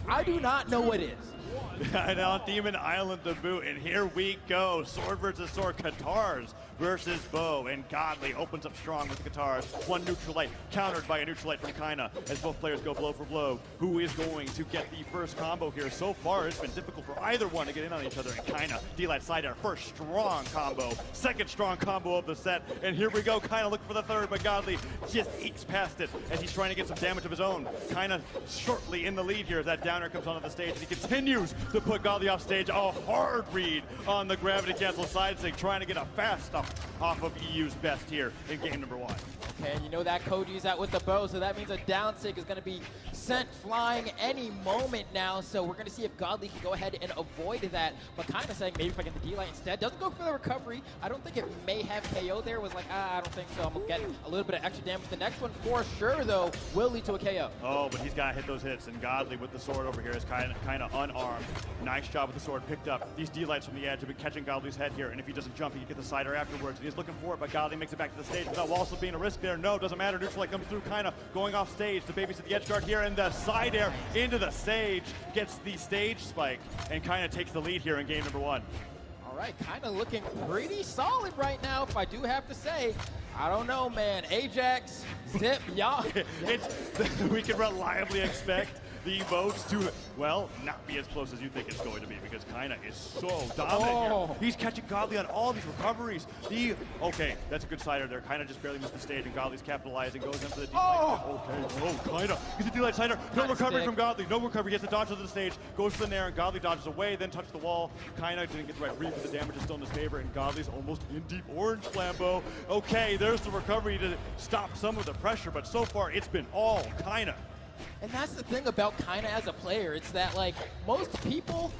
I do not know what is. And on Demon Island to boot, and here we go. Sword versus sword, Katars versus bow, and Godly opens up strong with the Katars. One neutral light, countered by a neutral light from Kyna, as both players go blow for blow. Who is going to get the first combo here? So far, it's been difficult for either one to get in on each other, and Kyna, D-Light side air, first strong combo, second strong combo of the set, and here we go. Kyna looking for the third, but Godly just ekes past it as he's trying to get some damage of his own. Kyna shortly in the lead here as that downer comes onto the stage, and he continues to put Godly off stage. A hard read on the gravity cancel side stick, trying to get a fast stop off of EU's best here in game number 1. Okay, and you know that Koji's out with the bow, so that means a down stick is going to be sent flying any moment now. So we're going to see if Godly can go ahead and avoid that. But kind of saying maybe if I get the D-Light instead. Doesn't go for the recovery. I don't think it may have KO there. Was like, I don't think so. I'm going to get a little bit of extra damage. The next one for sure, though, will lead to a KO. Oh, but he's got to hit those hits. And Godly with the sword over here is kind of unarmed. Nice job with the sword. Picked up these D-Lights from the edge. Have been catching Godly's head here. And if he doesn't jump, he can get the cider afterwards. And he's looking for it, but Godly makes it back to the stage without also being a risk there. No, doesn't matter. Neutral light comes through, Kyna going off stage to babysit the edge guard here, and the side air into the stage gets the stage spike, and Kyna takes the lead here in game number 1. All right, Kyna looking pretty solid right now, if I do have to say. I don't know, man. Ajax, Zip, y'all. We can reliably expect the votes to, well, not be as close as you think it's going to be, because Kyna is so dominant here. He's catching Godly on all these recoveries. Okay, that's a good cider there. Kyna just barely missed the stage, and Godly's capitalizing, goes into the D-Light. Okay, Kyna gets the D-Light cider. No recovery from Godly. No recovery. He has to dodge to the stage, goes to the nair, and Godly dodges away, then touches the wall. Kyna didn't get the right read, but the damage is still in his favor, and Godly's almost in deep orange flambeau. Okay, there's the recovery to stop some of the pressure, but so far it's been all Kyna. And that's the thing about Kyna as a player. It's that, like, most people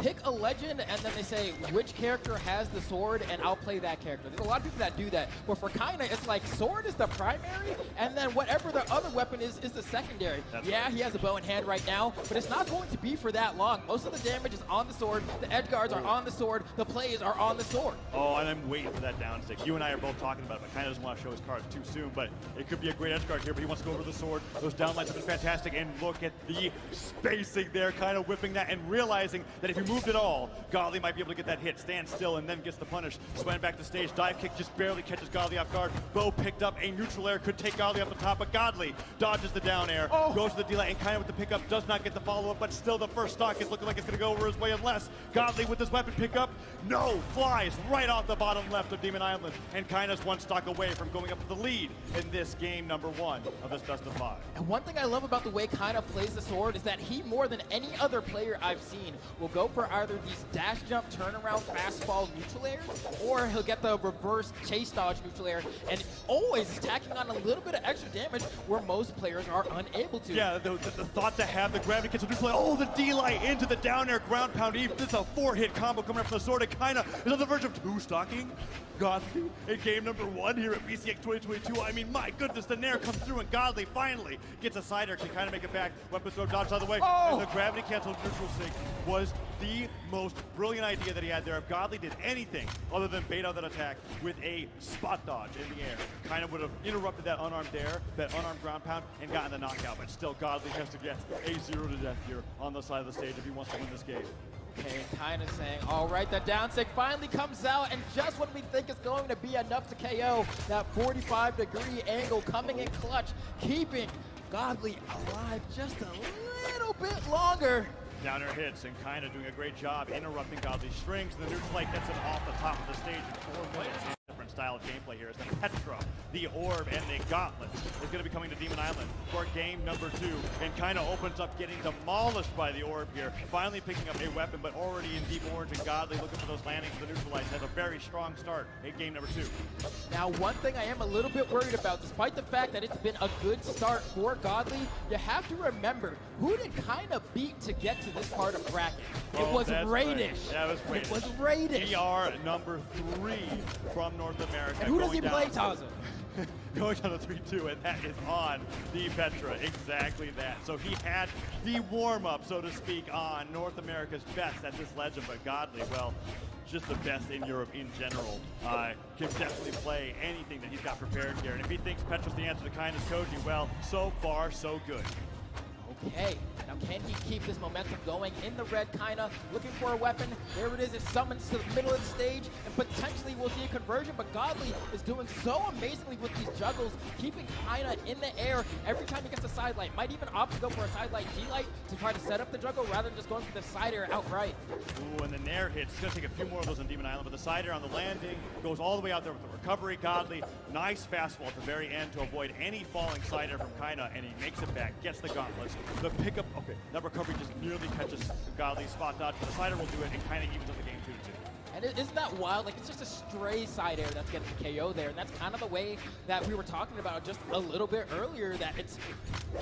pick a legend and then they say, which character has the sword, and I'll play that character. There's a lot of people that do that. But for Kyna, it's like sword is the primary, and then whatever the other weapon is the secondary. Yeah, he has a bow in hand right now, but it's not going to be for that long. Most of the damage is on the sword, the edge guards are on the sword, the plays are on the sword. Oh, and I'm waiting for that down stick. You and I are both talking about it, but Kyna doesn't want to show his cards too soon, but it could be a great edge guard here, but he wants to go over the sword. Those downlines have been fantastic, and look at the spacing there, Kyna whipping that and realizing that if he moved at all, Godly might be able to get that hit, stands still, and then gets the punish. Sweating back to stage, dive kick just barely catches Godly off guard. Bow picked up a neutral air, could take Godly off the top, but Godly dodges the down air, goes to the D-Light, and Kyna with the pickup does not get the follow-up, but still the first stock is looking like it's going to go over his way, unless Godly with this weapon pickup, no, flies right off the bottom left of Demon Island, and Kyna's one stock away from going up to the lead in this game number 1 of this best of 5. And one thing I love about the way Kyna plays the sword is that he, more than any other player I've seen, will go for either these dash jump, turnaround, fastball neutral airs, or he'll get the reverse chase dodge neutral air, and always tacking on a little bit of extra damage where most players are unable to. Yeah, the thought to have the gravity cancel neutral air, oh, the D-Light into the down air ground pound, even it's a 4-hit combo coming up from the sword, and Kyna is on the verge of 2-stocking Godly in game number 1 here at BCX 2022. I mean, my goodness, the nair comes through, and Godly finally gets a cider to kind of make it back. Weapon throw dodge out of the way, and the gravity cancel neutral sync was the most brilliant idea that he had there. If Godly did anything other than bait out that attack with a spot dodge in the air, kind of would have interrupted that unarmed air, that unarmed ground pound, and gotten the knockout. But still, Godly has to get a 0 to death here on the side of the stage if he wants to win this game. Okay, Kyna saying, all right, the down stick finally comes out, and just when we think it's going to be enough to KO, that 45-degree angle coming in clutch, keeping Godly alive just a little bit longer. Downer hits, and Kyna doing a great job interrupting Godly's strings. The neutral light gets him off the top of the stage in 4 minutes. Different style of gameplay here as the Petra, the Orb, and the Gauntlet is going to be coming to Demon Island for game number 2. And Kyna opens up getting demolished by the Orb here, finally picking up a weapon, but already in deep orange, and Godly looking for those landings. The neutral light has a very strong start in game number 2. Now, one thing I am a little bit worried about, despite the fact that it's been a good start for Godly, you have to remember, who did Kyna beat to get to this part of bracket? It was Radish. Right. Yeah, it was Radish. It was Radish. PR number 3 from North America. And who does he play, Taza? Going down to 3-2, and that is on the Petra. Exactly that. So he had the warm-up, so to speak, on North America's best at this legend, but Godly, well, just the best in Europe in general. Can definitely play anything that he's got prepared here. And if he thinks Petra's the answer to Kyna's Koji, well, so far, so good. Okay, now can he keep this momentum going in the red? Kyna looking for a weapon. There it is. It summons to the middle of the stage, and potentially we'll see a conversion, but Godly is doing so amazingly with these juggles, keeping Kyna in the air every time he gets a side light. Might even opt to go for a side light D-light to try to set up the juggle rather than just going for the side air outright. Ooh, and the nair hits. It's going to take a few more of those on Demon Island, but the side air on the landing goes all the way out there with the recovery. Godly, nice fastball at the very end to avoid any falling side air from Kyna, and he makes it back, gets the gauntlets. The pickup, okay, that recovery just nearly catches Godly's spot dodge, but the side air will do it, and Kyna evens up the game 2-2. And isn't that wild? Like, it's just a stray side air that's getting the KO there, and that's kind of the way that we were talking about just a little bit earlier, that it's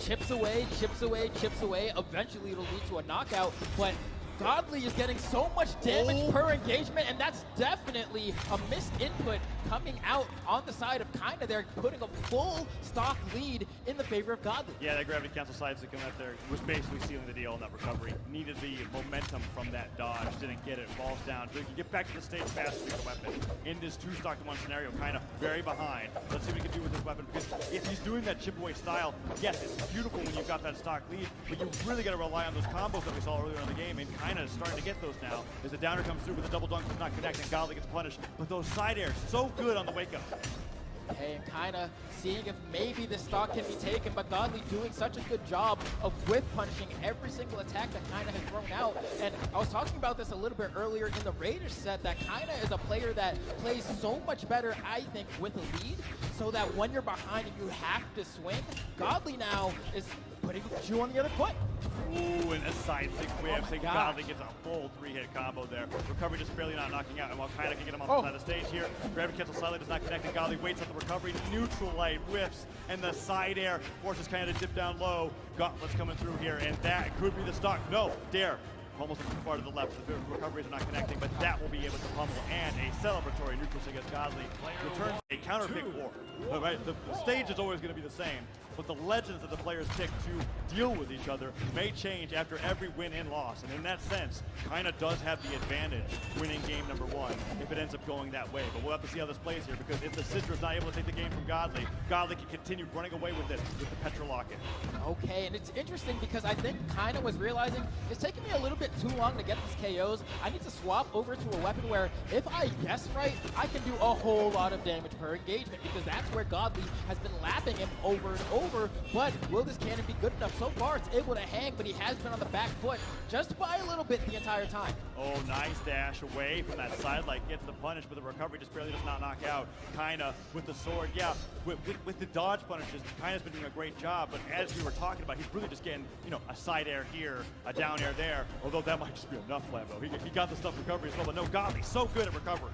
chips away, chips away, chips away. Eventually it'll lead to a knockout, but Godly is getting so much damage per engagement, and that's definitely a missed input coming out on the side of Kyna there, putting a full stock lead in the favor of Godly. Yeah, that gravity cancel side stick coming out there was basically sealing the deal in that recovery. Needed the momentum from that dodge, didn't get it, falls down. So he can get back to the stage fast with the weapon. In this 2-stock-to-1 scenario, Kyna very behind. Let's see what he can do with this weapon, because if he's doing that chip away style, yes, it's beautiful when you've got that stock lead, but you really got to rely on those combos that we saw earlier in the game, and Kyna is starting to get those now. As the downer comes through with the double dunk, does not connect, and Godly gets punished. But those side airs, so good on the wake up. Okay, and Kyna seeing if maybe this stock can be taken, but Godly doing such a good job of whiff punishing every single attack that Kyna has thrown out. And I was talking about this a little bit earlier in the Raiders set, that Kyna is a player that plays so much better, I think, with a lead, so that when you're behind and you have to swing, Godly now is putting you on the other foot. Ooh, and a side stick whip. Oh Godly gets a full 3-hit combo there. Recovery just barely not knocking out, and while Kyna can get him off the side of the stage here, gravity cancel slightly does not connect, and Godly waits on the recovery. Neutral light whiffs, and the side air forces Kyna to dip down low. Gauntlets coming through here, and that could be the stock. No, dare. Almost too far to the left, so the recoveries are not connecting, but that will be able to pummel, and a celebratory neutral against Godly returns a counter pick war. Right, the stage is always going to be the same, but the legends that the players pick to deal with each other may change after every win and loss, and in that sense, Kyna does have the advantage winning game number 1 if it ends up going that way. But we'll have to see how this plays here, because if the Sidra is not able to take the game from Godly, Godly can continue running away with it with the Petra Locket. Okay, and it's interesting because I think Kyna was realizing it's taking me a little bit too long to get these KOs. I need to swap over to a weapon where if I guess right, I can do a whole lot of damage per engagement, because that's where Godly has been lapping him over and over. But will this cannon be good enough? So far it's able to hang, but he has been on the back foot just by a little bit the entire time. Oh, nice dash away from that side light, gets the punish, but the recovery just barely does not knock out. Kyna with the sword, yeah, with the dodge punishes, Kyna's been doing a great job, but as we were talking about, he's really just getting, you know, a side air here, a down air there, although that might just be enough, Lambo. He got the stuff recovery as well, but no, Godly, so good at recovery.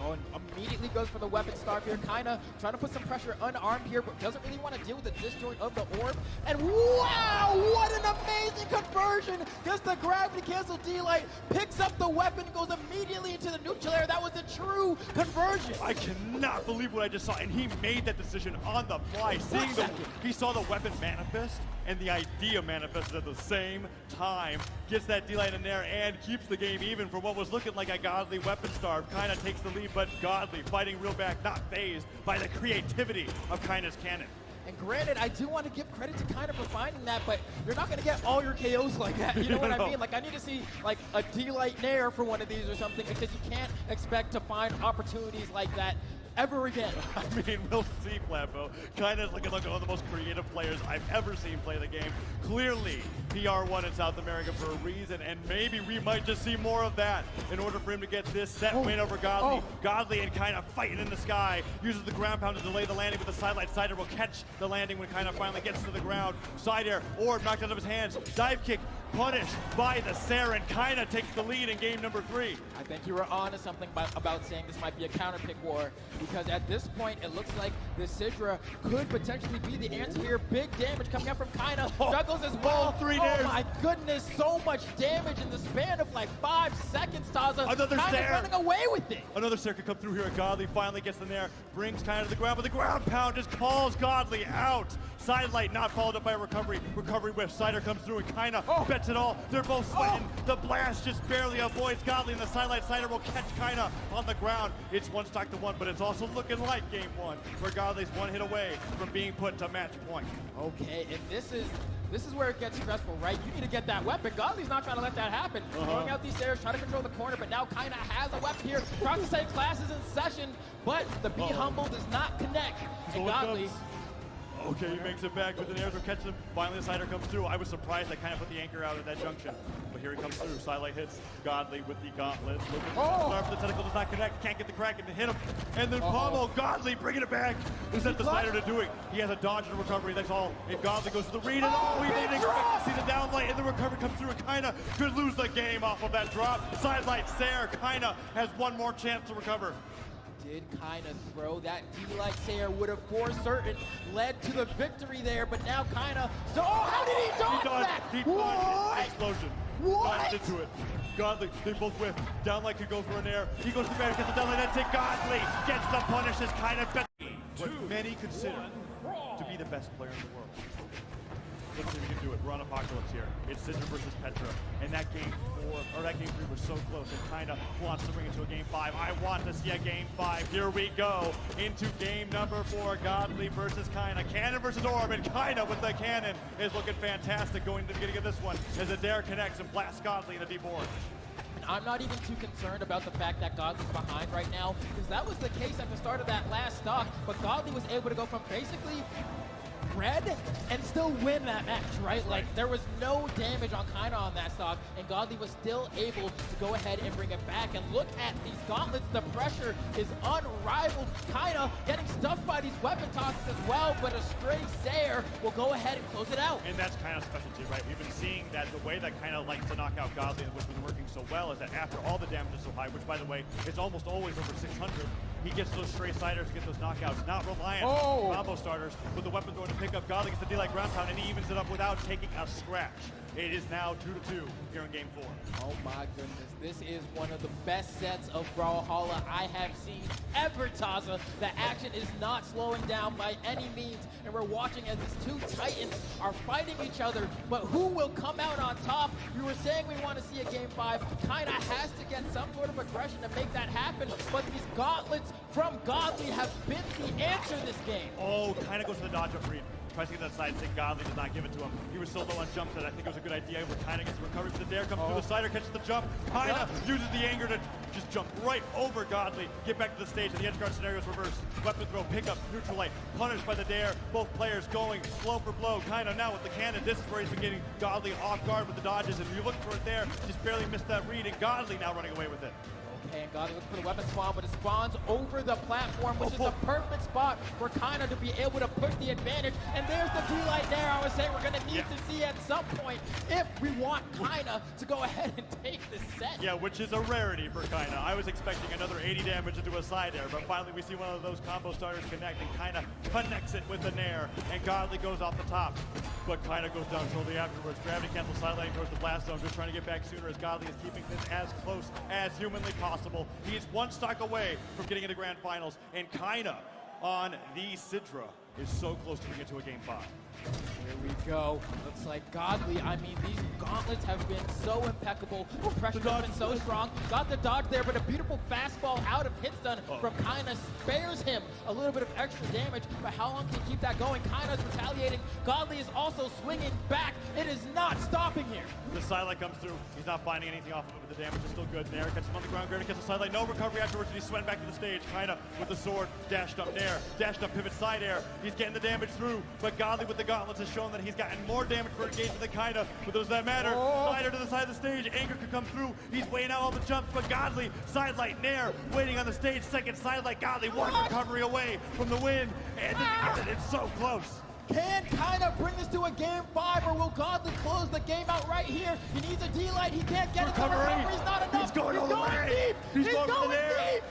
Oh, and immediately goes for the weapon starve here. Kyna trying to put some pressure unarmed here, but doesn't really want to deal with the disjoint of the orb. And wow, what an amazing conversion! Gets the gravity cancel D-light, picks up the weapon, goes immediately into the neutral air. That was a true conversion. I cannot believe what I just saw, and he made that decision on the fly. He saw the weapon manifest, and the idea manifested at the same time. Gets that D-light in there and keeps the game even for what was looking like a Godly weapon starve. Kyna takes the lead, but Godly fighting real back, not phased by the creativity of Kyna's cannon. And granted, I do want to give credit to Kyna for finding that, but you're not going to get all your KOs like that. You know what I mean? Like, I need to see, like, a D-light nair for one of these or something, because you can't expect to find opportunities like that ever again. I mean, we'll see, Flambo. Kyna's looking like one of the most creative players I've ever seen play the game. Clearly, PR1 in South America for a reason, and maybe we might just see more of that in order for him to get this set win over Godly. Godly and Kyna fighting in the sky, uses the ground pound to delay the landing with the side light. Side air will catch the landing when Kyna finally gets to the ground. Side air, orb knocked out of his hands. Dive kick, punished by the Saren. Kyna takes the lead in game number 3. I think you were on to something about saying this might be a counter pick war, because at this point it looks like the Sidra could potentially be the answer here. Big damage coming up from Kyna. Juggles as well. Oh my goodness, so much damage in the span of like 5 seconds, Taza. Another Kyna's running away with it. Another Sare could come through here. Godly finally gets in there, brings Kyna to the ground, but the ground pound just calls Godly out. Sidelight not followed up by a recovery. Recovery whiff. Sider comes through and Kyna bets it all. They're both sweating. The blast just barely avoids Godly, and the Sidelight Sider will catch Kyna on the ground. It's 1-1, but it's also looking like game 1, where Godly's 1 hit away from being put to match point. Okay, and this is where it gets stressful, right? You need to get that weapon. Godly's not trying to let that happen. Throwing out these stairs, trying to control the corner, but now Kyna has a weapon here. Tries to say class is in session, but the Be Humble does not connect. And Godly... Okay, he makes it back with an air to catch him. Finally, the Sider comes through. I was surprised I kind of put the anchor out at that junction. But here he comes through. Sidelight hits Godly with the gauntlet. Looking for the tentacle, does not connect. Can't get the crack and to hit him. And then Pommel, Godly bringing it back. Who sent the Sider to do it? He has a dodge and a recovery. That's all. And Godly goes for the read. And we didn't expect to see the downlight. And the recovery comes through. And Kyna could lose the game off of that drop. Sidelight Sair. Kyna has one more chance to recover. Did Kyna throw that D-like Sair would have for certain led to the victory there, but now Kyna, how did he dodge that? He dodged an explosion. What? Dodged into it. Godly, they both whiff. Downlight could go for an air. He goes to the back, gets the downlight, that's it. Godly gets the punish as Kyna bet what many consider to be the best player in the world. Let's see if we can do it. We're on Apocalypse here. It's Sidra versus Petra. And that game 3 was so close. And Kyna wants to bring it to a game 5. I want to see a game 5. Here we go into game number 4. Godly versus Kyna. Cannon versus Orb. And Kyna with the cannon is looking fantastic going to the beginning of this one as Adair connects and blasts Godly in the deep orange. I'm not even too concerned about the fact that Godly's behind right now, because that was the case at the start of that last stock, but Godly was able to go from basically red and still win that match, right? Like, there was no damage on Kyna on that stock, and Godly was still able to go ahead and bring it back. And look at these gauntlets. The pressure is unrivaled. Kyna getting stuffed by these weapon tosses as well, but a stray Sair will go ahead and close it out. And that's Kyna's specialty, right? We've been seeing that the way that Kyna likes to knock out Godly, and which has been working so well, is that after all the damage is so high, which, by the way, it's almost always over 600, he gets those stray Siders, gets those knockouts, not reliant on combo starters, with the weapon going to pick up. Godly gets the D-like ground pound, and he evens it up without taking a scratch. It is now 2-2 here in game 4. Oh my goodness, this is one of the best sets of Brawlhalla I have seen ever, Taza. The action is not slowing down by any means, and we're watching as these two titans are fighting each other, but who will come out on top? We were saying we want to see a game 5. Kyna has to get some sort of aggression to make that happen, but these gauntlets from Godly have been the answer this game. Oh, Kyna goes for the dodge up read. Tries to get that side stick. Godly does not give it to him. He was so low on jumps that I think it was a good idea. Where Kyna gets the recovery for the dare, comes through the Sider, catches the jump. Kyna uses the anger to just jump right over Godly, get back to the stage, and the edge guard scenario is reversed. Weapon throw, pick up, neutral light, punished by the dare. Both players going blow for blow. Kyna now with the cannon. This is where he's been getting Godly off guard with the dodges, and you look for it there, just barely missed that read, and Godly now running away with it. Okay, and Godly looks for the weapon spawn, but it spawns over the platform, which is the perfect spot for Kyna to be able to push the advantage. And there's the D-light there. I was saying we're going to need to see at some point if we want Kyna to go ahead and take this set. Yeah, which is a rarity for Kyna. I was expecting another 80 damage into a side air, but finally we see one of those combo starters connect, and Kyna connects it with the nair, and Godly goes off the top. But Kyna goes down shortly afterwards. Gravity cancel sideline towards the blast zone, just trying to get back sooner as Godly is keeping this as close as humanly possible. He is one stock away from getting into grand finals, and Kyna on the Sidra is so close to getting into a game 5. Here we go. Looks like Godly. I mean, these gauntlets have been so impeccable. The pressure has been so strong. Got the dodge there, but a beautiful fastball out of hit stun from Kyna spares him a little bit of extra damage. But how long can he keep that going? Kyna's retaliating. Godly is also swinging back. It is not stopping here. The sidelight comes through. He's not finding anything off of it, but the damage is still good. Nair catches him on the ground. Gravity catches the sidelight. No recovery afterwards, and he's sweating back to the stage. Kyna with the sword. Dashed up Nair. Dashed up pivot side air. He's getting the damage through, but Godly with the gauntlets has shown that he's gotten more damage per engagement than Kyna. But does that matter? Sider to the side of the stage. Anger could come through. He's weighing out all the jumps, but Godly, sidelight, Nair waiting on the stage. Second sidelight, Godly one recovery away from the win. And it's so close. Can Kyna bring this to a game 5, or will Godly close the game out right here? He needs a D-light. He can't get it. The recovery's not enough. He's going all the way. Deep. He's going deep.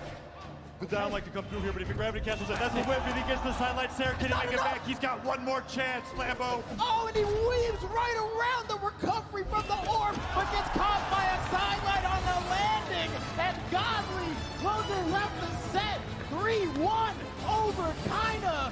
The down like to come through here, but if he gravity cancels it, that's the whip, and he gets the sidelight. Sair, can he make it back? He's got one more chance, Lambo. Oh, and he weaves right around the recovery from the orb, but gets caught by a sidelight on the landing, and Godly closes out the set 3-1 over Kyna.